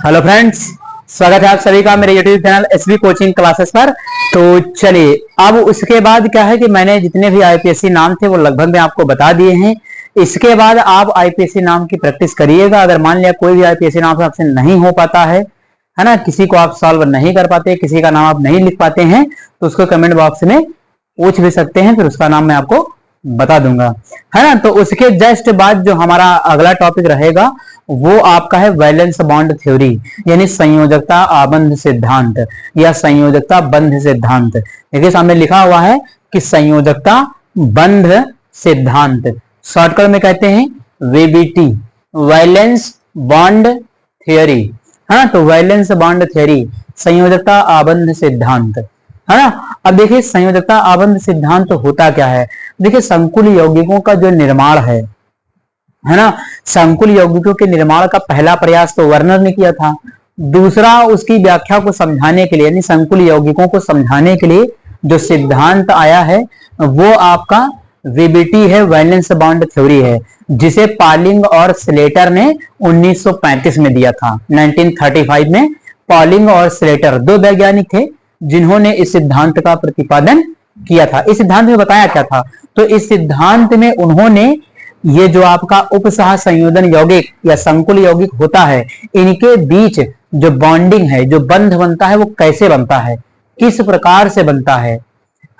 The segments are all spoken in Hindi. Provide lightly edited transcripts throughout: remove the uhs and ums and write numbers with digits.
हेलो फ्रेंड्स, स्वागत है आप सभी का मेरे YouTube channel SB coaching classes पर। तो चलिए, अब उसके बाद क्या है कि मैंने जितने भी आईपीएससी नाम थे वो लगभग मैं आपको बता दिए हैं। इसके बाद आप आईपीएससी नाम की प्रैक्टिस करिएगा। अगर मान लिया कोई भी आईपीएससी नाम से आपसे नहीं हो पाता है ना, किसी को आप सॉल्व नहीं कर पाते, किसी का नाम आप नहीं लिख पाते हैं, तो उसको कमेंट बॉक्स में पूछ भी सकते हैं, फिर उसका नाम मैं आपको बता दूंगा, है ना। तो उसके जस्ट बाद जो हमारा अगला टॉपिक रहेगा वो आपका है वैलेंस बॉन्ड थ्योरी, यानी संयोजकता आबंध सिद्धांत या संयोजकता बंध सिद्धांत। देखिए सामने लिखा हुआ है कि संयोजकता बंध सिद्धांत, शॉर्टकट में कहते हैं वीबीटी, वैलेंस बॉन्ड थ्योरी, है ना। तो वैलेंस बॉन्ड थ्योरी, संयोजकता आबंध सिद्धांत, है ना। अब देखिए संयोजकता आबंध सिद्धांत होता क्या है। देखिए संकुल यौगिकों का जो निर्माण है ना, संकुल यौगिकों के निर्माण का पहला प्रयास तो वर्नर ने किया था। दूसरा, उसकी व्याख्या को समझाने के लिए, यानी संकुल यौगिकों को समझाने के लिए जो सिद्धांत आया है वो आपका वीबीटी है, वैलेंस बॉन्ड थ्योरी है, जिसे पॉलिंग और स्लेटर ने 1935 में दिया था। 1935 में पॉलिंग और स्लेटर दो वैज्ञानिक थे जिन्होंने इस सिद्धांत का प्रतिपादन किया था। इस सिद्धांत में बताया क्या था, तो इस सिद्धांत में उन्होंने ये जो आपका उपसह संयोजन यौगिक या संकुल यौगिक होता है, इनके बीच जो बॉन्डिंग है, जो बंध बनता है, वो कैसे बनता है, किस प्रकार से बनता है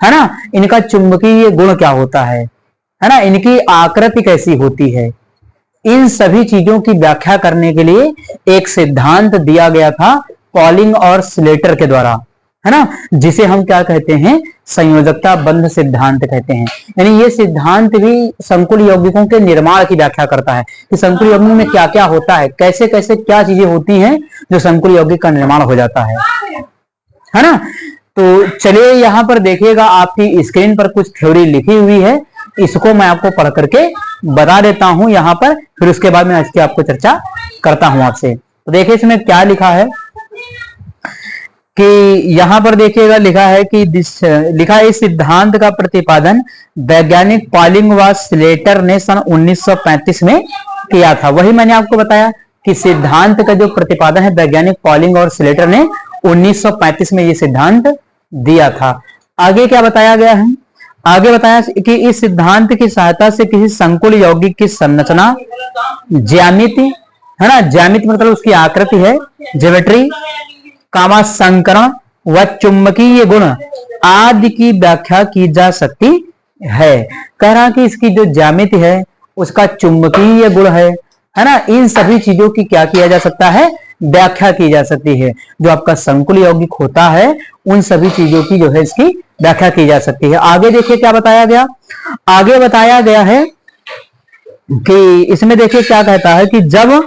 ना, इनका चुंबकीय गुण क्या होता है ना, इनकी आकृति कैसी होती है, इन सभी चीजों की व्याख्या करने के लिए एक सिद्धांत दिया गया था पॉलिंग और स्लेटर के द्वारा, है ना, जिसे हम क्या कहते हैं, संयोजकता बंध सिद्धांत कहते हैं। यानी ये सिद्धांत भी संकुल यौगिकों के निर्माण की व्याख्या करता है कि संकुल यौगिक में क्या क्या होता है, कैसे कैसे क्या चीजें होती हैं जो संकुल यौगिक का निर्माण हो जाता है ना। तो चलिए यहां पर देखिएगा, आपकी स्क्रीन पर कुछ थ्योरी लिखी हुई है, इसको मैं आपको पढ़ करके बता देता हूं यहां पर, फिर उसके बाद मैं इसकी आपको चर्चा करता हूं आपसे। तो देखिए इसमें क्या लिखा है कि यहां पर देखिएगा लिखा है कि लिखा है इस सिद्धांत का प्रतिपादन वैज्ञानिक पॉलिंग व स्लेटर ने सन 1935 में किया था। वही मैंने आपको बताया कि सिद्धांत का जो प्रतिपादन है वैज्ञानिक पॉलिंग और स्लेटर ने 1935 में ये सिद्धांत दिया था। आगे क्या बताया गया है, आगे बताया कि इस सिद्धांत की सहायता से किसी संकुल यौगिक की संरचना, ज्यामिति, है ना, ज्यामिति मतलब उसकी आकृति है, ज्योमेट्री, कामा संकरण व चुंबकीय गुण आदि की व्याख्या की जा सकती है। कह रहा कि इसकी जो ज्यामिति है, उसका चुंबकीय गुण है ना, इन सभी चीजों की क्या किया जा सकता है, व्याख्या की जा सकती है। जो आपका संकुल यौगिक होता है उन सभी चीजों की जो है इसकी व्याख्या की जा सकती है। आगे देखिए क्या बताया गया, आगे बताया गया है कि इसमें देखिए क्या कहता है कि जब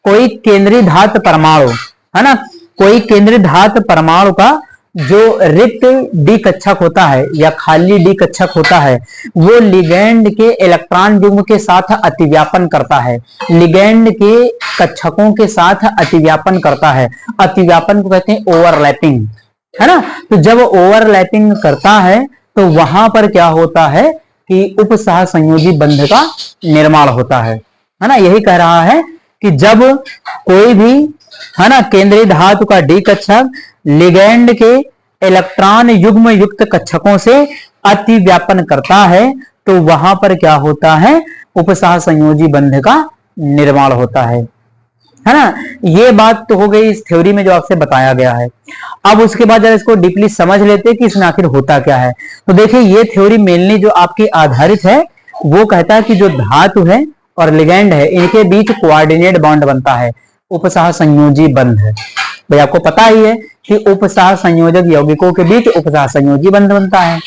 कोई केंद्रीय धातु परमाणु, है ना, कोई केंद्रीय धातु परमाणु का जो रिक्त डी कक्षक होता है या खाली डी कक्षक होता है, वो लिगैंड के इलेक्ट्रॉन युग्म के साथ अतिव्यापन करता है, लिगैंड के कक्षकों के साथ अतिव्यापन करता है। अतिव्यापन को कहते हैं ओवरलैपिंग, है ना। तो जब ओवरलैपिंग करता है तो वहां पर क्या होता है कि उपसह संयोजी बंध का निर्माण होता है ना। यही कह रहा है कि जब कोई भी, है ना, केंद्रीय धातु का डी कक्षक लिगैंड के इलेक्ट्रॉन युग्म युक्त कक्षकों से अतिव्यापन करता है तो वहां पर क्या होता है, उपसह संयोजी बंध का निर्माण होता है ना। ये बात तो हो गई इस थ्योरी में जो आपसे बताया गया है। अब उसके बाद जब इसको डीपली समझ लेते हैं कि इसमें आखिर होता क्या है। तो देखिए ये थ्योरी मेनली जो आपकी आधारित है वो कहता है कि जो धातु है और लिगैंड है, इनके बीच कोऑर्डिनेट बॉन्ड बनता है, उपसह संयोजी बंध है। भाई आपको पता ही है कि उपसह संयोजक यौगिकों के बीच उपसह संयोजी बंध बनता है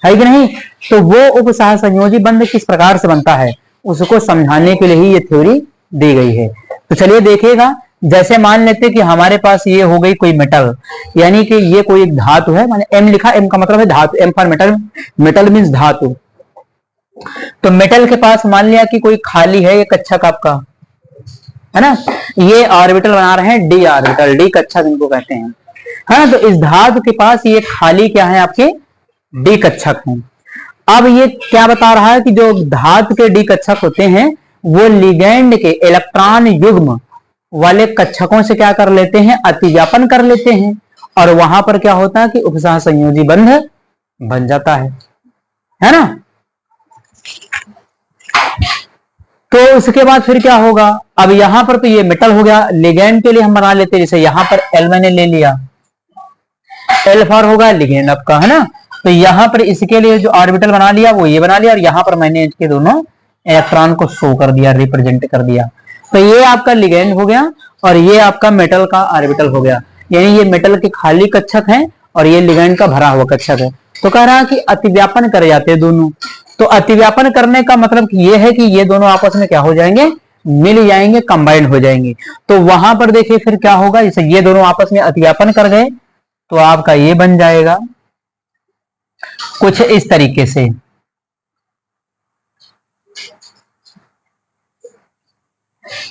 कि नहीं। तो वो उपसह संयोजी बंध किस प्रकार से बनता है उसको समझाने के लिए ही ये थ्योरी दी गई है। तो चलिए देखिएगा, जैसे मान लेते कि हमारे पास ये हो गई कोई मेटल, यानी कि ये कोई एक धातु है, मैंने एम लिखा, एम का मतलब है धातु, M for metal, metal means धातु। तो मेटल के पास मान लिया कि कोई खाली है, ये कक्षक आपका, है ना, ये ऑर्बिटल बना रहे हैं, डी ऑर्बिटल, डी कक्षक इनको कहते हैं, है ना। तो इस धातु के पास ये खाली क्या है, आपके डी कक्षक हैं। अब ये क्या बता रहा है कि जो धातु के डी कक्षक होते हैं वो लिगैंड के इलेक्ट्रॉन युग्म वाले कक्षकों से क्या कर लेते हैं, अतिव्यापन कर लेते हैं, और वहां पर क्या होता है कि उपसह संयोजी बंध बन जाता है ना। तो उसके बाद फिर क्या होगा, अब यहां पर तो ये मेटल हो गया, लिगेंड के लिए हम बना लेते हैं, जैसे यहां पर एल मैंने ले लिया, एल फॉर होगा लिगेंड आपका, है ना। तो यहां पर इसके लिए जो ऑर्बिटल बना लिया वो ये बना लिया, और यहां पर मैंने इसके दोनों इलेक्ट्रॉन को शो कर दिया, रिप्रेजेंट कर दिया। तो ये आपका लिगेंड हो गया और ये आपका मेटल का ऑर्बिटल हो गया, यानी ये मेटल के खाली कक्षक है और ये लिगेंड का भरा हुआ कक्षक है। तो कह रहा है कि अतिव्यापन कर जाते हैं दोनों। तो अतिव्यापन करने का मतलब ये है कि ये दोनों आपस में क्या हो जाएंगे, मिल जाएंगे, कंबाइंड हो जाएंगे। तो वहां पर देखिए फिर क्या होगा, जैसे ये दोनों आपस में अतिव्यापन कर गए तो आपका ये बन जाएगा कुछ इस तरीके से,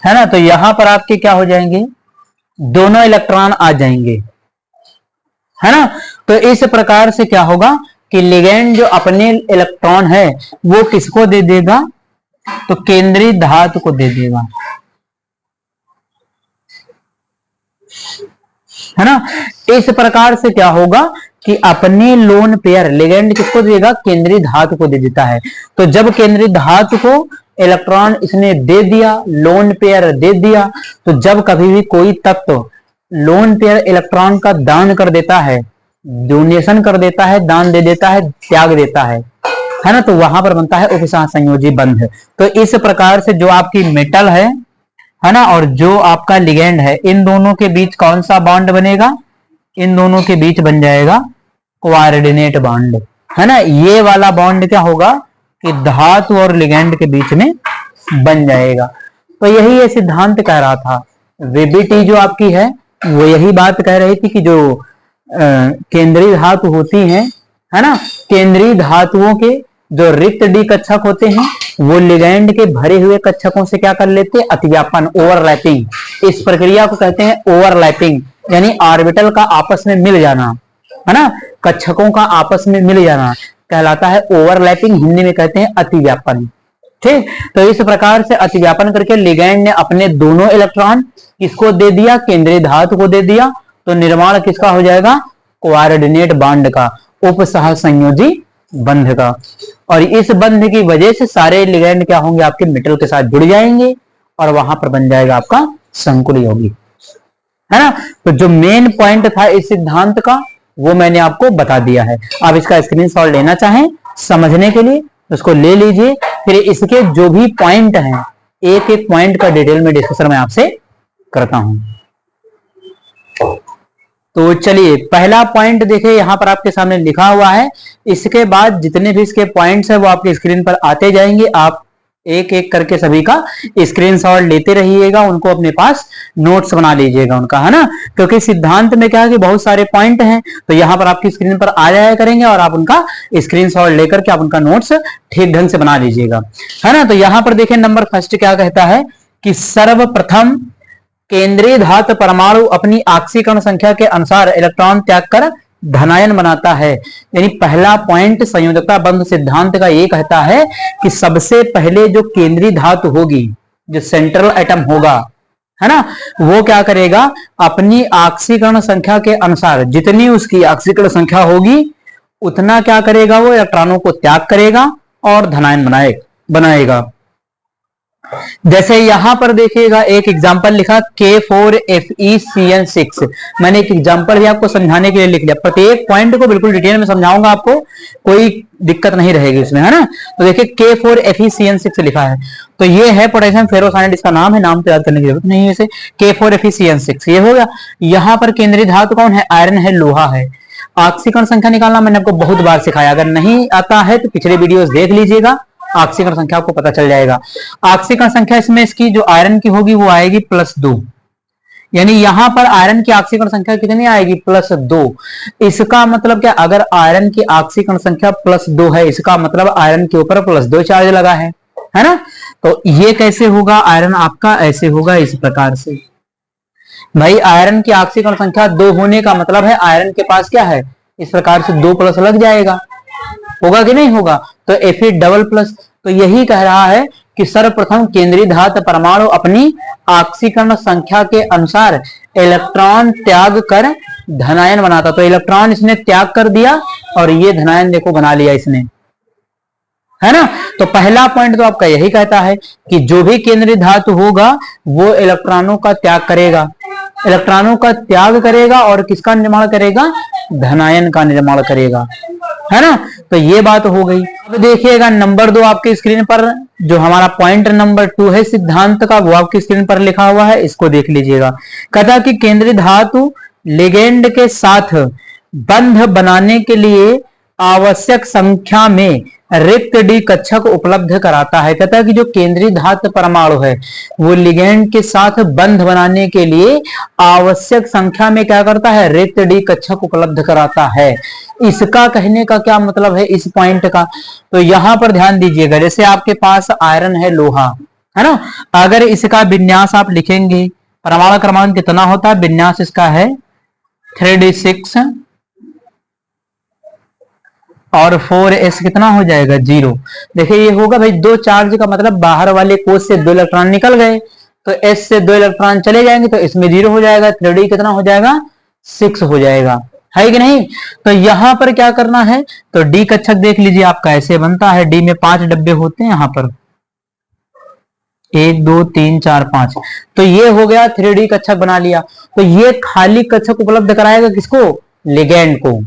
है ना। तो यहां पर आपके क्या हो जाएंगे, दोनों इलेक्ट्रॉन आ जाएंगे, है ना। तो इस प्रकार से क्या होगा कि लिगेंड जो अपने इलेक्ट्रॉन है वो किसको दे देगा, तो केंद्रीय धातु को दे देगा, है ना। इस प्रकार से क्या होगा कि अपने लोन पेयर लिगेंड किसको देगा, केंद्रीय धातु को दे देता है। तो जब केंद्रीय धातु को इलेक्ट्रॉन इसने दे दिया, लोन पेयर दे दिया, तो जब कभी भी कोई तत्व लोन पेयर इलेक्ट्रॉन का दान कर देता है, डोनेशन कर देता है, दान दे देता है, त्याग देता है ना, तो वहां पर बनता है उपसह संयोजी बंध। तो इस प्रकार से जो आपकी मेटल है ना, और जो आपका लिगेंड है, इन दोनों के बीच कौन सा बॉन्ड बनेगा, इन दोनों के बीच बन जाएगा कोऑर्डिनेट बॉन्ड, है ना। ये वाला बॉन्ड क्या होगा कि धातु और लिगेंड के बीच में बन जाएगा। तो यही ये सिद्धांत कह रहा था, वेबिटी जो आपकी है वो यही बात कह रही थी कि जो केंद्रीय धातु होती हैं, है ना, केंद्रीय धातुओं के जो रिक्त डी कक्षक होते हैं वो लिगैंड के भरे हुए कक्षकों से क्या कर लेते हैं, अतिव्यापन, ओवरलैपिंग। इस प्रक्रिया को कहते हैं ओवरलैपिंग, यानी ऑर्बिटल का आपस में मिल जाना, है ना, कक्षकों का आपस में मिल जाना कहलाता है ओवरलैपिंग, हिंदी में कहते हैं अतिव्यापन। ठीक, तो इस प्रकार से अतिव्यापन करके लिगैंड ने अपने दोनों इलेक्ट्रॉन किसको दे दिया, केंद्रीय धातु को दे दिया। तो निर्माण किसका हो जाएगा, कोऑर्डिनेट बॉन्ड का, उपसह संयोजी बंध का। और इस बंध की वजह से सारे लिगैंड क्या होंगे, आपके मेटल के साथ जुड़ जाएंगे और वहां पर बन जाएगा आपका संकुल यौगिक, है ना। तो जो मेन पॉइंट था इस सिद्धांत का वो मैंने आपको बता दिया है। आप इसका स्क्रीनशॉट लेना चाहें समझने के लिए उसको ले लीजिए, फिर इसके जो भी पॉइंट हैं एक एक पॉइंट का डिटेल में डिस्कशन मैं आपसे करता हूं। तो चलिए पहला पॉइंट देखिए यहां पर आपके सामने लिखा हुआ है, इसके बाद जितने भी इसके पॉइंट्स हैं वो आपके स्क्रीन पर आते जाएंगे, आप एक एक करके सभी का स्क्रीनशॉट लेते रहिएगा, उनको अपने पास नोट्स बना लीजिएगा उनका, है ना। क्योंकि सिद्धांत में क्या है कि बहुत सारे पॉइंट हैं, तो यहाँ पर आपकी स्क्रीन पर आ जाया करेंगे और आप उनका स्क्रीनशॉट लेकर के आप उनका नोट्स ठीक ढंग से बना लीजिएगा, है ना। तो यहाँ पर देखिए नंबर फर्स्ट क्या कहता है कि सर्वप्रथम केंद्रीय धातु परमाणु अपनी ऑक्सीकरण संख्या के अनुसार इलेक्ट्रॉन त्याग कर धनायन बनाता है। यानी पहला पॉइंट संयोजकता बंध सिद्धांत का ये कहता है कि सबसे पहले जो केंद्रीय धातु होगी, जो सेंट्रल एटम होगा, है ना, वो क्या करेगा, अपनी ऑक्सीकरण संख्या के अनुसार जितनी उसकी ऑक्सीकरण संख्या होगी उतना क्या करेगा, वो इलेक्ट्रॉनों को त्याग करेगा और धनायन बनाएगा। जैसे यहां पर देखिएगा एक एग्जांपल लिखा K4FeCN6, मैंने एक एग्जांपल भी आपको समझाने के लिए लिख लिया, प्रत्येक पॉइंट को बिल्कुल डिटेल में समझाऊंगा आपको, कोई दिक्कत नहीं रहेगी इसमें, है ना। तो देखिए K4FeCN6 लिखा है, तो ये है पोटेशियम फेरोसाइनाइड, इसका नाम है, नाम तो याद करने की जरूरत नहीं है इसे, K4FeCN6 ये हो गया। यहाँ पर केंद्रीय धातु कौन है, आयरन है, लोहा है। ऑक्सीकरण संख्या निकालना मैंने आपको बहुत बार सिखाया, अगर नहीं आता है तो पिछले वीडियोस देख लीजिएगा, ऑक्सीकरण संख्या आपको पता चल जाएगा। ऑक्सीकरण संख्या इसमें इसकी जो आयरन की होगी वो आएगी +2, यानी यहां पर आयरन की ऑक्सीकरण संख्या कितनी आएगी, +2। इसका मतलब क्या, अगर आयरन की ऑक्सीकरण संख्या +2 है, इसका मतलब आयरन के ऊपर +2 चार्ज लगा है ना। तो ये कैसे होगा, आयरन आपका ऐसे होगा, इस प्रकार से। भाई आयरन की ऑक्सीकरण संख्या 2 होने का मतलब है आयरन के पास क्या है, इस प्रकार से 2 लग जाएगा, होगा कि नहीं होगा। तो Fe डबल प्लस, तो यही कह रहा है कि सर्वप्रथम केंद्रीय धातु परमाणु अपनी ऑक्सीकरण संख्या के अनुसार इलेक्ट्रॉन त्याग कर धनायन बनाता। तो इलेक्ट्रॉन इसने त्याग कर दिया और ये धनायन देखो बना लिया इसने, है ना। तो पहला पॉइंट तो आपका यही कहता है कि जो भी केंद्रीय धातु होगा वो इलेक्ट्रॉनों का त्याग करेगा, इलेक्ट्रॉनों का त्याग करेगा और किसका निर्माण करेगा, धनायन का निर्माण करेगा, है ना। तो ये बात हो गई। अब देखिएगा नंबर 2 आपके स्क्रीन पर जो हमारा पॉइंट नंबर 2 है सिद्धांत का, वो आपकी स्क्रीन पर लिखा हुआ है, इसको देख लीजिएगा। कहता कि केंद्रीय धातु लिगेंड के साथ बंध बनाने के लिए आवश्यक संख्या में रिक्त डी कक्षक उपलब्ध कराता है। कहता है कि जो केंद्रीय धातु परमाणु है वो लिगेंड के साथ बंध बनाने के लिए आवश्यक संख्या में क्या करता है, रिक्त डी कक्षक उपलब्ध कराता है। इसका कहने का क्या मतलब है इस पॉइंट का, तो यहां पर ध्यान दीजिएगा। जैसे आपके पास आयरन है, लोहा है ना, अगर इसका विन्यास आप लिखेंगे, परमाणु क्रमांक कितना होता है, विन्यास इसका है 3d6 और 4s कितना हो जाएगा 0। देखिए ये होगा भाई 2 चार्ज का मतलब बाहर वाले कोष से 2 इलेक्ट्रॉन निकल गए तो s से 2 इलेक्ट्रॉन चले जाएंगे तो इसमें 0 हो जाएगा, 3d कितना हो जाएगा 6 हो जाएगा, है कि नहीं। तो यहां पर क्या करना है, तो डी कक्षक देख लीजिए आपका ऐसे बनता है, डी में 5 डब्बे होते हैं, यहां पर 1 2 3 4 5, तो ये हो गया 3d कक्षक बना लिया। तो ये खाली कक्षक उपलब्ध कराएगा किसको, लिगेंड को,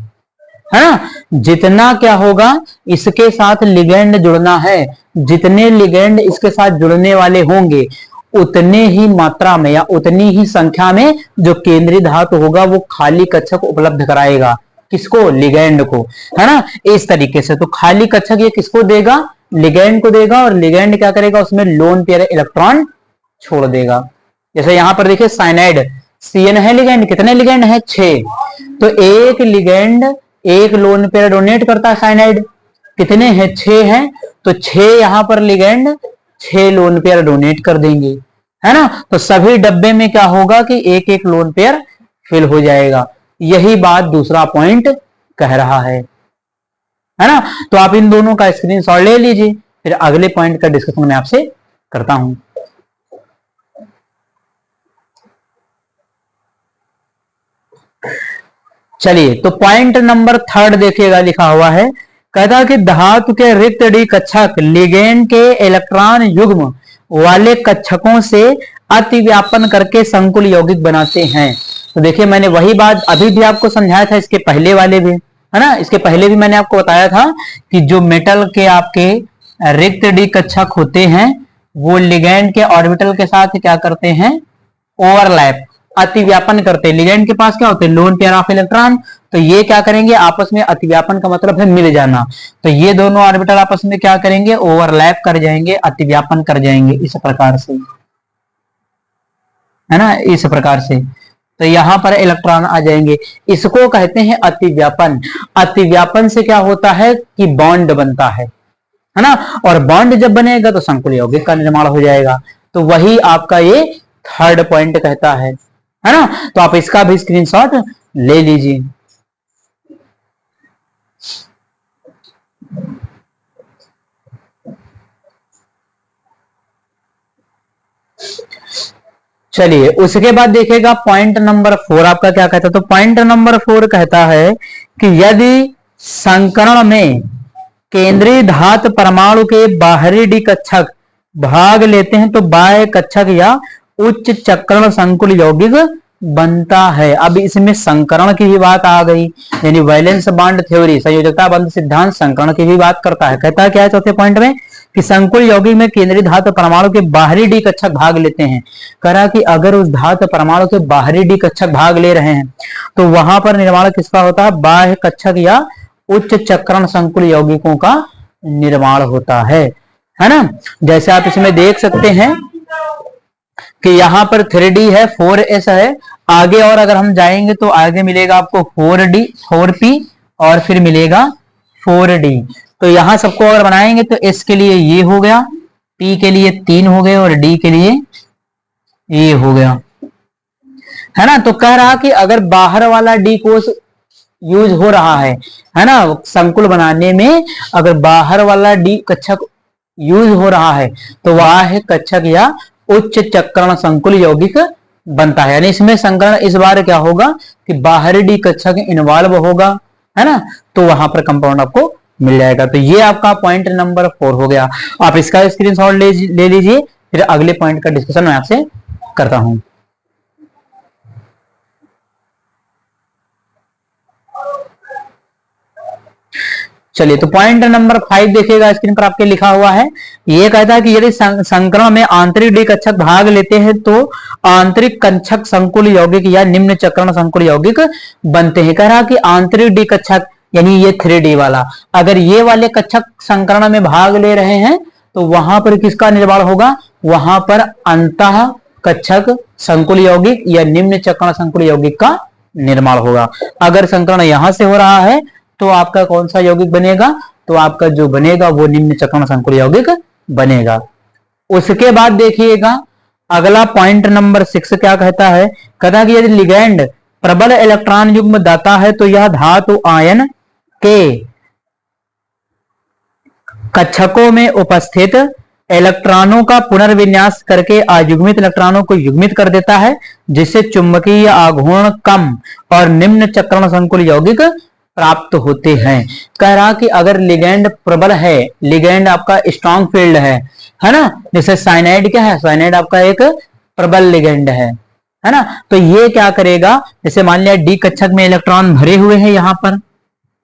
है ना। जितना क्या होगा इसके साथ लिगेंड जुड़ना है, जितने लिगेंड इसके साथ जुड़ने वाले होंगे उतने ही मात्रा में या उतनी ही संख्या में जो केंद्रीय धातु होगा वो खाली कक्षक उपलब्ध कराएगा, किसको, लिगेंड को, है ना। इस तरीके से तो खाली कक्षक ये किसको देगा, लिगेंड को देगा, और लिगेंड क्या करेगा, उसमें लोन पेयर इलेक्ट्रॉन छोड़ देगा। जैसे यहां पर देखिए साइनाइड CN है लिगेंड, कितने लिगेंड है 6, तो एक लिगेंड एक लोन पेयर डोनेट करता है साइनाइड, कितने हैं 6 हैं, तो 6 यहां पर लिगेंड 6 लोन पेयर डोनेट कर देंगे, है ना। तो सभी डब्बे में क्या होगा कि एक एक लोन पेयर फिल हो जाएगा। यही बात दूसरा पॉइंट कह रहा है ना। तो आप इन दोनों का स्क्रीनशॉट ले लीजिए, फिर अगले पॉइंट का डिस्कशन मैं आपसे करता हूं। चलिए तो पॉइंट नंबर 3 देखिएगा, लिखा हुआ है, कहता कि धातु के रिक्त डी कक्षक लिगेंड के इलेक्ट्रॉन युग्म वाले कक्षकों से अतिव्यापन करके संकुल यौगिक बनाते हैं। तो देखिए मैंने वही बात अभी भी आपको समझाया था, इसके पहले वाले भी, है ना, इसके पहले भी मैंने आपको बताया था कि जो मेटल के आपके रिक्त डी कक्षक होते हैं वो लिगेंड के ऑर्बिटल के साथ क्या करते हैं, ओवरलैप, अतिव्यापन करते हैं। लिगेंड के पास क्या होते हैं, लोन पेयर ऑफ इलेक्ट्रॉन, तो ये क्या करेंगे, आपस में अतिव्यापन का मतलब है मिल जाना, तो ये दोनों ऑर्बिटल आपस में क्या करेंगे, ओवरलैप कर जाएंगे, अतिव्यापन कर जाएंगे, इस प्रकार से, है ना, इस प्रकार से। तो यहां पर इलेक्ट्रॉन आ जाएंगे, इसको कहते हैं अतिव्यापन। अतिव्यापन से क्या होता है कि बॉन्ड बनता है ना, और बॉन्ड जब बनेगा तो संकुल यौगिक का निर्माण हो जाएगा। तो वही आपका ये 3rd पॉइंट कहता है ना। तो आप इसका भी स्क्रीनशॉट ले लीजिए। चलिए उसके बाद देखिएगा पॉइंट नंबर 4 आपका क्या कहता है। तो पॉइंट नंबर 4 कहता है कि यदि संकरण में केंद्रीय धातु परमाणु के बाहरी डी कक्षक भाग लेते हैं तो बाह्य कक्षक या उच्च चक्रण संकुल यौगिक बनता है। अब इसमें संकरण की भी बात आ गई, यानी वैलेंस बॉन्ड थ्योरी, संयोजकता बंध सिद्धांत संकरण की भी बात करता है। कहता है क्या है चौथे पॉइंट में कि संकुल यौगिक में केंद्रीय धातु परमाणु के बाहरी डी कक्षक भाग लेते हैं। कह रहा कि अगर उस धातु परमाणु के बाहरी डी कक्षक भाग ले रहे हैं तो वहां पर निर्माण किसका होता है, बाह्य कक्षक या उच्च चक्रण संकुल यौगिकों का निर्माण होता है ना। जैसे आप इसमें देख सकते हैं कि यहां पर 3D है, 4s है, आगे और अगर हम जाएंगे तो आगे मिलेगा आपको 4D 4p और फिर मिलेगा 4D। तो यहां सबको अगर बनाएंगे तो s के लिए ये हो गया, p के लिए 3 हो गए और d के लिए ये हो गया, है ना। तो कह रहा कि अगर बाहर वाला d कोष यूज हो रहा है ना, संकुल बनाने में अगर बाहर वाला डी कक्षक यूज हो रहा है तो वह है कक्षक या उच्च चक्रण संकुल यौगिक बनता है। यानी इसमें संकरण इस बार क्या होगा कि बाहरी डी कक्षक इन्वॉल्व होगा, है ना, तो वहां पर कंपाउंड आपको मिल जाएगा। तो ये आपका पॉइंट नंबर 4 हो गया। आप इसका स्क्रीनशॉट ले लीजिए, फिर अगले पॉइंट का डिस्कशन मैं आपसे करता हूं। चलिए, तो पॉइंट नंबर 5 देखिएगा, स्क्रीन पर आपके लिखा हुआ है। ये कहता है कि यदि संकरण में आंतरिक डी कक्षक भाग लेते हैं तो आंतरिक कक्षक संकुल यौगिक या निम्न चक्रण संकुल यौगिक बनते हैं। कह रहा कि आंतरिक डी कक्षक यानी ये 3D वाला, अगर ये वाले कक्षक संकरण में भाग ले रहे हैं तो वहां पर किसका निर्माण होगा, वहां पर अंतः कक्षक संकुल यौगिक या निम्न चक्रण संकुल यौगिक का निर्माण होगा। अगर संकरण यहां से हो रहा है तो आपका कौन सा यौगिक बनेगा, तो आपका जो बनेगा वो निम्न चक्रण संकुल यौगिक बनेगा। उसके बाद देखिएगा अगला पॉइंट नंबर 6 क्या कहता है, कहता है कि यदि लिगैंड प्रबल इलेक्ट्रॉन युग्म दाता है तो यह धातु आयन के कक्षकों में उपस्थित इलेक्ट्रॉनों का पुनर्विन्यास करके अयुग्मित इलेक्ट्रॉनों को युग्मित कर देता है, जिससे चुंबकीय आघूर्ण कम और निम्न चक्रण संकुल यौगिक प्राप्त होते हैं। कह रहा कि अगर लिगैंड प्रबल है, लिगैंड आपका स्ट्रॉन्ग फील्ड है ना, जैसे साइनाइड क्या है, साइनाइड आपका एक प्रबल लिगैंड है ना, तो ये क्या करेगा, जैसे मान लिया डी कक्षक में इलेक्ट्रॉन भरे हुए हैं यहां पर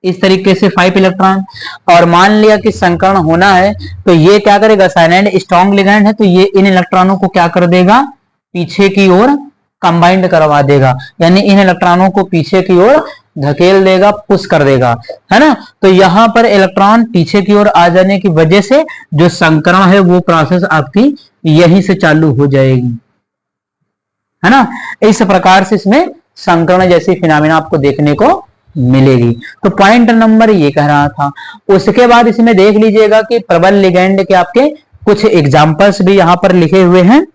इस तरीके से 5 इलेक्ट्रॉन, और मान लिया कि संकर्ण होना है तो ये क्या करेगा, साइनाइड स्ट्रॉन्ग लिगैंड है तो ये इन इलेक्ट्रॉनों को क्या कर देगा, पीछे की ओर कंबाइंड करवा देगा, यानी इन इलेक्ट्रॉनों को पीछे की ओर धकेल देगा, पुश कर देगा, है ना। तो यहां पर इलेक्ट्रॉन पीछे की ओर आ जाने की वजह से जो संकरण है वो प्रोसेस आपकी यहीं से चालू हो जाएगी, है ना। इस प्रकार से इसमें संकरण जैसी फिनोमेना आपको देखने को मिलेगी। तो पॉइंट नंबर ये कह रहा था। उसके बाद इसमें देख लीजिएगा कि प्रबल लिगैंड के आपके कुछ एग्जांपल्स भी यहाँ पर लिखे हुए हैं।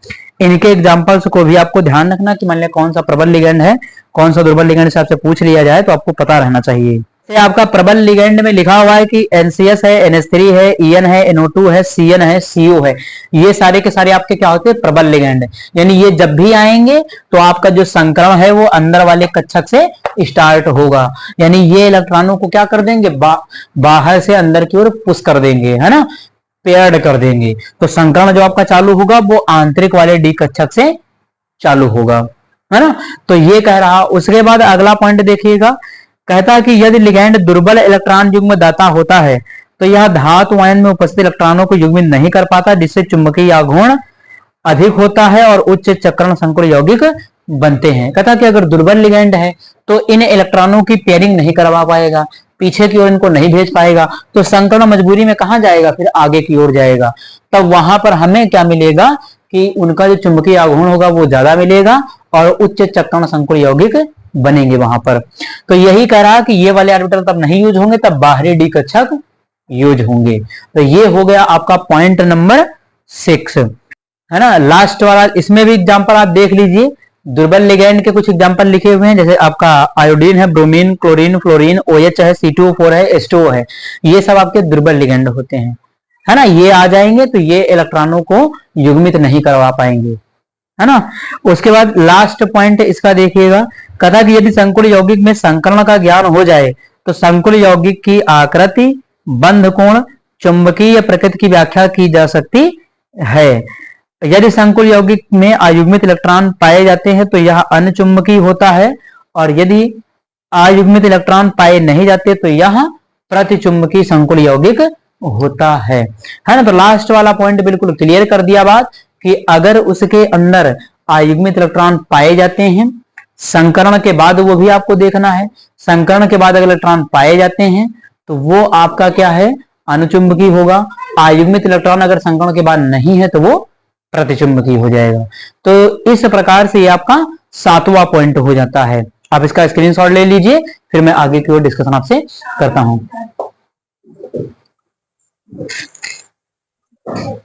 इनके एग्जांपल्स को भी आपको ध्यान रखना कि मान लिया कौन सा प्रबल लिगैंड है, कौन सा दुर्बल लिगैंड, से आपसे पूछ लिया जाए तो आपको पता रहना चाहिए। आपका प्रबल लिगैंड में लिखा हुआ है कि NCS है, NH3 है, EN है, NO2 है, CN है, CO है, ये सारे के सारे आपके क्या होते हैं, प्रबल लिगैंड। यानी ये जब भी आएंगे तो आपका जो संकरण है वो अंदर वाले कक्षक से स्टार्ट होगा, यानी ये इलेक्ट्रॉनों को क्या कर देंगे, बाहर से अंदर की ओर पुश कर देंगे, है ना, पेयर्ड कर देंगे। तो संकरण जो आपका चालू होगा वो आंतरिक वाले डी कक्षक से चालू होगा, है ना। तो ये कह रहा। उसके बाद अगला पॉइंट देखिएगा, कहता है कि यदि लिगैंड दुर्बल इलेक्ट्रॉन युग्म दाता होता है तो यह धातु आयन में उपस्थित इलेक्ट्रॉनों को युग्मित नहीं कर पाता, जिससे चुंबकीय आघूर्ण अधिक होता है और उच्च चक्रण संकुल यौगिक बनते हैं। कहता कि अगर दुर्बल लिगैंड है तो इन इलेक्ट्रॉनों की पेयरिंग नहीं करवा पाएगा, पीछे की ओर इनको नहीं भेज पाएगा, तो संकरण मजबूरी में कहां जाएगा, फिर आगे की ओर जाएगा। तब वहां पर हमें क्या मिलेगा कि उनका जो चुंबकीय आघूर्ण होगा वो ज्यादा मिलेगा और उच्च चक्रण संकुल यौगिक बनेंगे वहां पर। तो यही कह रहा कि ये वाले ऑर्बिटल तब नहीं यूज होंगे, तब बाहरी डी कक्षक यूज होंगे। तो ये हो गया आपका पॉइंट नंबर 6, है ना। लास्ट वाला इसमें भी एग्जांपल आप देख लीजिए, दुर्बल लिगैंड के कुछ एग्जांपल लिखे हुए हैं, जैसे आपका आयोडीन है, ब्रोमीन, क्लोरीन, फ्लोरीन, OH है, C2O4 है, H2O है, ये सब आपके दुर्बल लिगैंड होते हैं, है ना। ये आ जाएंगे तो ये इलेक्ट्रॉनों को युग्मित नहीं करवा पाएंगे, है ना। उसके बाद लास्ट पॉइंट इसका देखिएगा, कहता कि यदि संकुल यौगिक में संकरण का ज्ञान हो जाए तो संकुल यौगिक की आकृति, बंध कोण, चुंबकीय प्रकृति की व्याख्या की जा सकती है। यदि संकुल यौगिक में अयुग्मित इलेक्ट्रॉन पाए जाते हैं तो यह अनचुंबकीय होता है, और यदि अयुग्मित इलेक्ट्रॉन पाए नहीं जाते तो यह प्रतिचुंबकीय संकुल यौगिक होता है ना। तो लास्ट वाला पॉइंट बिल्कुल क्लियर कर दिया बात कि अगर उसके अंदर अयुग्मित इलेक्ट्रॉन पाए जाते हैं, संकरण के बाद वो भी आपको देखना है, संकरण के बाद अगर इलेक्ट्रॉन पाए जाते हैं तो वो आपका क्या है, अनुचुंबकीय होगा। अयुग्मित इलेक्ट्रॉन अगर संकरण के बाद नहीं है तो वो प्रतिचुंबकीय हो जाएगा। तो इस प्रकार से ये आपका 7वां पॉइंट हो जाता है। आप इसका स्क्रीनशॉट ले लीजिए, फिर मैं आगे की ओर डिस्कशन आपसे करता हूं।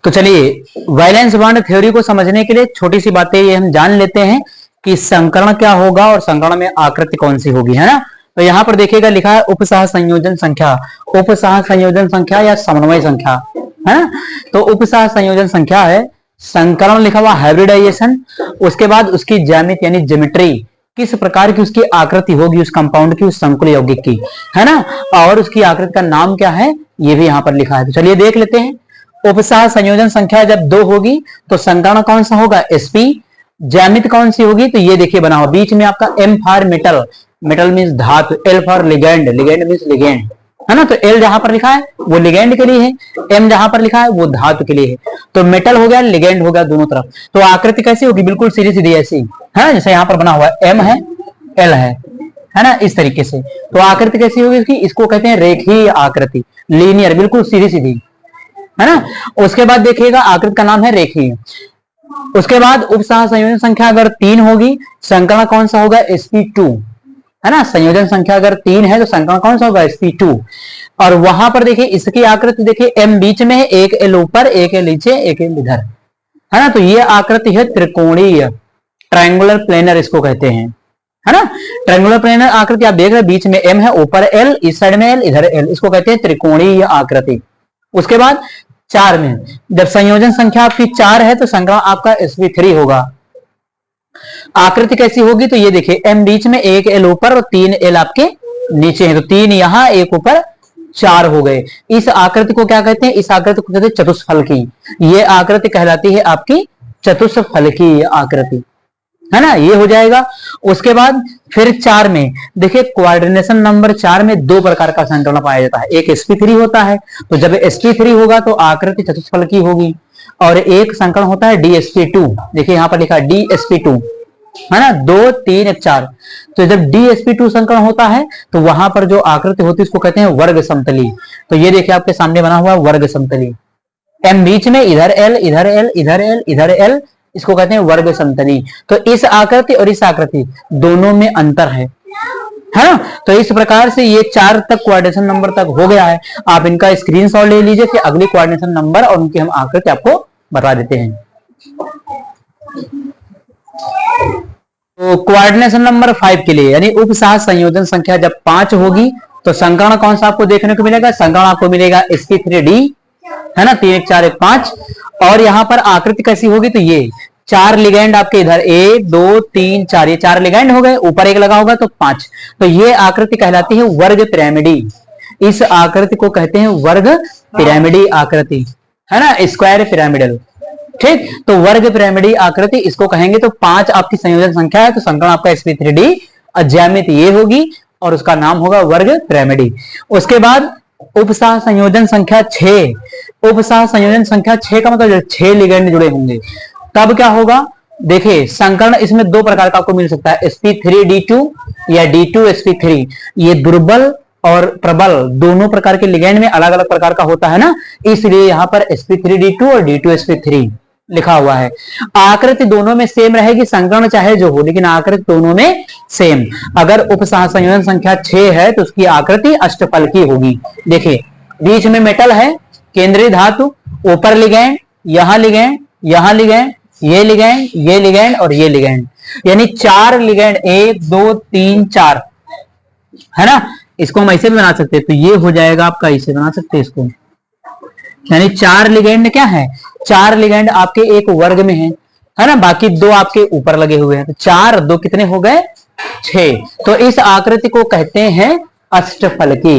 तो चलिए, वैलेंस बॉन्ड थ्योरी को समझने के लिए छोटी सी बातें ये हम जान लेते हैं कि संकरण क्या होगा और संकरण में आकृति कौन सी होगी, है ना। तो यहां पर देखिएगा लिखा है उपसह संयोजन संख्या, उपसह संयोजन संख्या या समन्वय संख्या, है ना। तो उपसह संयोजन संख्या है, संकरण लिखा हुआ हाइब्रिडाइजेशन, उसके बाद उसकी ज्यामिति यानी ज्योमेट्री, किस प्रकार की उसकी आकृति होगी उस कंपाउंड की, उस संकुल यौगिक की, है ना, और उसकी आकृति का नाम क्या है ये भी यहाँ पर लिखा है। तो चलिए देख लेते हैं। उपसह संयोजन संख्या जब 2 होगी तो संकरण कौन सा होगा, sp, ज्यामिति कौन सी होगी, तो ये देखिए बना हुआ बीच में आपका m for metal, metal means धातु, l for ligand, ligand means ligand, है ना। तो L जहां पर लिखा है वो लिगेंड के लिए है, M जहां पर लिखा है वो धातु के लिए है। तो मेटल हो गया, लिगेंड हो गया दोनों तरफ। तो आकृति कैसी होगी, बिल्कुल सीधी सीधी ऐसी, है ना, जैसे यहाँ पर बना हुआ है M है L है ना, इस तरीके से। तो आकृति कैसी होगी इसकी, इसको कहते हैं रेखीय आकृति, लीनियर, बिल्कुल सीधी सीधी, है ना। उसके बाद देखिएगा आकृति का नाम है रेखीय। उसके बाद उपसह संयोजन संख्या अगर 3 होगी, संकरण कौन सा होगा, sp2, है ना। संयोजन संख्या अगर 3 है तो संकरण कौन सा होगा, sp2। और वहां पर देखिए इसकी आकृति देखिए m बीच में है, एक l ऊपर, एक l नीचे, एक l इधर, है ना। तो ये आकृति है त्रिकोणीय, ट्रायंगुलर प्लेनर इसको कहते हैं, है ना। ट्रायंगुलर प्लेनर आकृति आप देख रहे हैं, बीच में m है, ऊपर l, इस साइड में l, इधर l, इसको कहते हैं त्रिकोणीय आकृति। उसके बाद 4 में जब संयोजन संख्या आपकी 4 है तो संकरण आपका sp3 होगा। आकृति कैसी होगी, तो ये देखिए m बीच में, एक l ऊपर और 3 l आपके नीचे है, तो 3 यहां, एक ऊपर, 4 हो गए। इस आकृति को क्या कहते हैं, इस आकृति को कहते हैं चतुष्फलकी। ये आकृति कहलाती है आपकी चतुष्फलकी आकृति, है ना, ये हो जाएगा। उसके बाद फिर 4 में देखिए कोऑर्डिनेशन नंबर 4 में 2 प्रकार का संकलन पाया जाता है, एक sp3 होता है, तो जब sp3 होगा तो आकृति चतुष्फलकी होगी, और एक संकलन होता है dsp2, देखिए यहां पर लिखा है dsp2, है ना, 2 3 4। तो जब dsp2 संकलन होता है तो वहां पर जो आकृति होती है उसको कहते हैं वर्ग समतली। तो ये देखिए आपके सामने बना हुआ वर्ग समतली, m बीच में, इधर l, इधर l, इधर l, इधर l, इसको कहते हैं वर्ग समतली। तो इस आकृति और इस आकृति दोनों में अंतर है ना। तो इस प्रकार से ये 4 तक कोऑर्डिनेशन नंबर तक हो गया है। आप इनका स्क्रीनशॉट ले लीजिए, फिर अगली कोऑर्डिनेशन नंबर और उनकी हम आकृति आपको बता देते हैं। तो कोऑर्डिनेशन नंबर 5 के लिए यानी उपसह संयोजन संख्या जब 5 होगी तो संकरण कौन सा आपको देखने को मिलेगा, संकरण आपको मिलेगा sp3d, है ना, 3 1 4 1 5। और यहां पर आकृति कैसी होगी, तो ये 4 लिगेंड आपके इधर 1 2 3 4, ये 4 लिगेंड हो गए, ऊपर एक लगा होगा तो 5। तो ये आकृति कहलाती है वर्ग पिरामिडी। इस आकृति को कहते हैं वर्ग पिरामिडी आकृति, है ना, स्क्वायर पिरामिडल। ठीक, तो वर्ग पिरामिडी आकृति इसको कहेंगे। तो 5 आपकी संयोजन संख्या है, तो संकरण आपका sp3d, ज्यामिति ये होगी और उसका नाम होगा वर्ग पिरामिडी। उसके बाद उपसह संयोजन संख्या 6, उपसह संयोजन संख्या 6 का मतलब 6 लिगेंड जुड़े होंगे, तब क्या होगा, देखिए संकरण इसमें 2 प्रकार का आपको मिल सकता है, sp3d2 या d2sp3। ये दुर्बल और प्रबल दोनों प्रकार के लिगेंड में अलग अलग प्रकार का होता है ना, इसलिए यहां पर sp3d2 और d2sp3 लिखा हुआ है। आकृति दोनों में सेम रहेगी, संकरण चाहे जो हो, लेकिन आकृति दोनों में सेम। अगर उपसह संयोजन संख्या 6 है तो उसकी आकृति अष्टफलकी होगी। देखिए बीच में मेटल है, केंद्रीय धातु, ऊपर लिगेंड, यहां लिगेंड, यहां लिगेंड, ये लिगेंड, ये लिगेंड और ये लिगेंड, यानी 4 लिगेंड, 1 2 3 4, है ना। इसको हम ऐसे भी बना सकते हैं, तो ये हो जाएगा आपका, ऐसे बना सकते हैं इसको, यानी 4 लिगेंड क्या है, 4 लिगेंड आपके एक वर्ग में है ना, बाकी 2 आपके ऊपर लगे हुए हैं, तो 4 2 कितने हो गए, 6। तो इस आकृति को कहते हैं अष्टफलकी,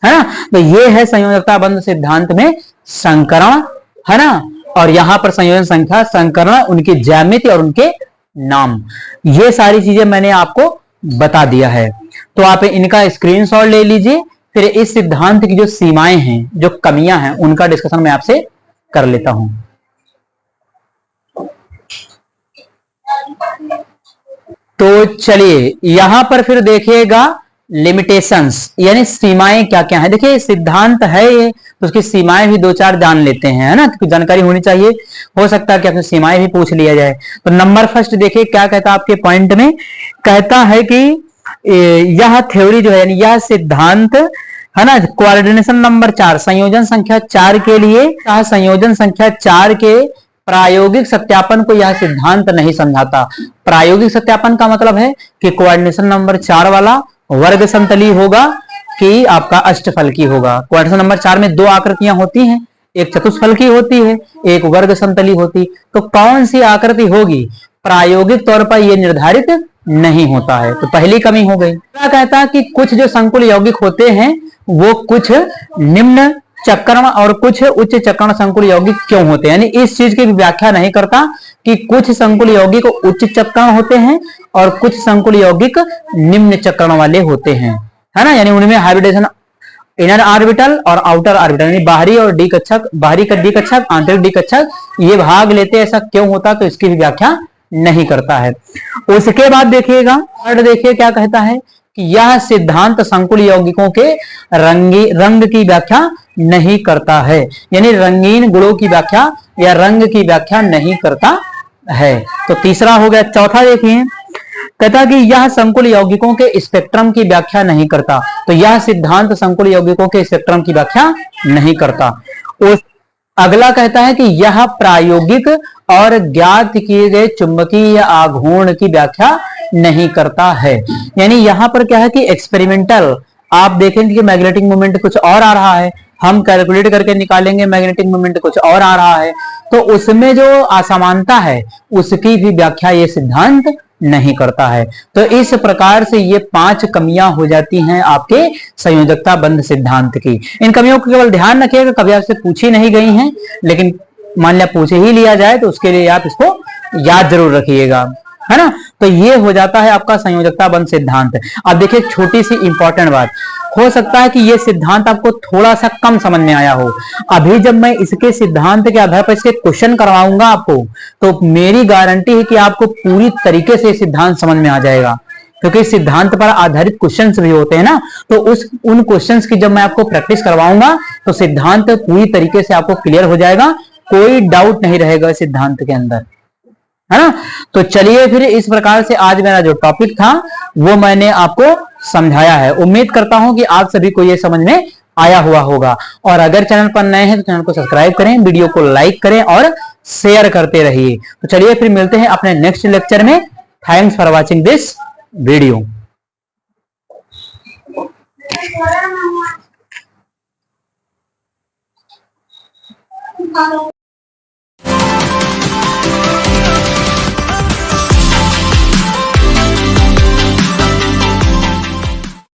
है ना। तो ये है संयोजकता बंध सिद्धांत में संकरण, है ना, और यहां पर संयोजन संख्या, संकरण, उनकी ज्यामिति और उनके नाम, ये सारी चीजें मैंने आपको बता दिया है। तो आप इनका स्क्रीनशॉट ले लीजिए, फिर इस सिद्धांत की जो सीमाएं हैं, जो कमियां हैं, उनका डिस्कशन मैं आपसे कर लेता हूं। तो चलिए यहां पर फिर देखिएगा लिमिटेशंस, यानी सीमाएं क्या क्या है। देखिए सिद्धांत है ये, तो उसकी सीमाएं भी 2-4 जान लेते हैं, है ना, क्योंकि जानकारी होनी चाहिए, हो सकता है कि आपसे सीमाएं भी पूछ लिया जाए। तो नंबर फर्स्ट देखिए क्या कहता है आपके पॉइंट में, कहता है कि यह थ्योरी जो है, यानी यह सिद्धांत, है ना, कोऑर्डिनेशन नंबर 4, संयोजन संख्या 4 के लिए, संयोजन संख्या 4 के प्रायोगिक सत्यापन को यह सिद्धांत नहीं समझाता। प्रायोगिक सत्यापन का मतलब है कि कोऑर्डिनेशन नंबर 4 वाला वर्ग समतली होगा कि आपका अष्टफलकी होगा। कोऑर्डिनेशन नंबर 4 में 2 आकृतियां होती हैं, एक चतुष्फलकी होती है, एक वर्ग समतली होती। तो कौन सी आकृति होगी, प्रायोगिक तौर पर यह निर्धारित नहीं होता है। तो पहली कमी हो गई। क्या कहता है कि कुछ जो संकुल यौगिक होते हैं वो कुछ निम्न चक्रण और कुछ उच्च चक्रण संकुल यौगिक क्यों होते हैं, यानी इस चीज की भी व्याख्या नहीं करता कि कुछ संकुल यौगिक उच्च चक्रण होते हैं और कुछ संकुल यौगिक निम्न चक्रण वाले होते हैं, है ना। यानी उनमें हाइब्रिडेशन इनर ऑर्बिटल और आउटर ऑर्बिटल, यानी बाहरी और डी कक्षक, बाहरी का डी कक्षक, आंतरिक डी कक्षक ये भाग लेते, ऐसा क्यों होता, तो इसकी भी व्याख्या नहीं करता है। उसके बाद देखिएगा, देखिए क्या कहता है कि यह सिद्धांत संकुल यौगिकों के रंग की व्याख्या नहीं करता है, यानी रंगीन गुणों की व्याख्या या रंग की व्याख्या नहीं करता है। तो तीसरा हो गया। चौथा देखिए, कहता कि यह संकुल यौगिकों के स्पेक्ट्रम की व्याख्या नहीं करता। तो यह सिद्धांत संकुल यौगिकों के स्पेक्ट्रम की व्याख्या नहीं करता। उस अगला कहता है कि यह प्रायोगिक और ज्ञात किए गए चुंबकीय आघूर्ण की व्याख्या नहीं करता है। यानी यहां पर क्या है कि एक्सपेरिमेंटल आप देखेंगे कि मैग्नेटिक मोमेंट कुछ और आ रहा है, हम कैलकुलेट करके निकालेंगे मैग्नेटिक मोमेंट कुछ और आ रहा है, तो उसमें जो असमानता है उसकी भी व्याख्या ये सिद्धांत नहीं करता है। तो इस प्रकार से ये 5 कमियां हो जाती हैं आपके संयोजकता बंध सिद्धांत की। इन कमियों को केवल ध्यान रखिएगा, कभी आपसे पूछी नहीं गई हैं, लेकिन मान लिया पूछे ही लिया जाए तो उसके लिए आप इसको याद जरूर रखिएगा, है ना। तो ये हो जाता है आपका संयोजकता बंध सिद्धांत। अब देखिए छोटी सी इंपॉर्टेंट बात, हो सकता है कि ये सिद्धांत आपको थोड़ा सा कम समझ में आया हो। अभी जब मैं इसके सिद्धांत के आधार पर इसके क्वेश्चन करवाऊंगा आपको, तो मेरी गारंटी है कि आपको पूरी तरीके से सिद्धांत समझ में आ जाएगा, क्योंकि सिद्धांत पर आधारित क्वेश्चंस भी होते हैं ना। तो उन क्वेश्चंस की जब मैं आपको प्रैक्टिस करवाऊंगा तो सिद्धांत पूरी तरीके से आपको क्लियर हो जाएगा, कोई डाउट नहीं रहेगा सिद्धांत के अंदर, है ना। तो चलिए फिर इस प्रकार से आज मेरा जो टॉपिक था वो मैंने आपको समझाया है। उम्मीद करता हूं कि आप सभी को ये समझ में आया हुआ होगा। और अगर चैनल पर नए हैं तो चैनल को सब्सक्राइब करें, वीडियो को लाइक करें और शेयर करते रहिए। तो चलिए फिर मिलते हैं अपने नेक्स्ट लेक्चर में। Thanks for watching this video.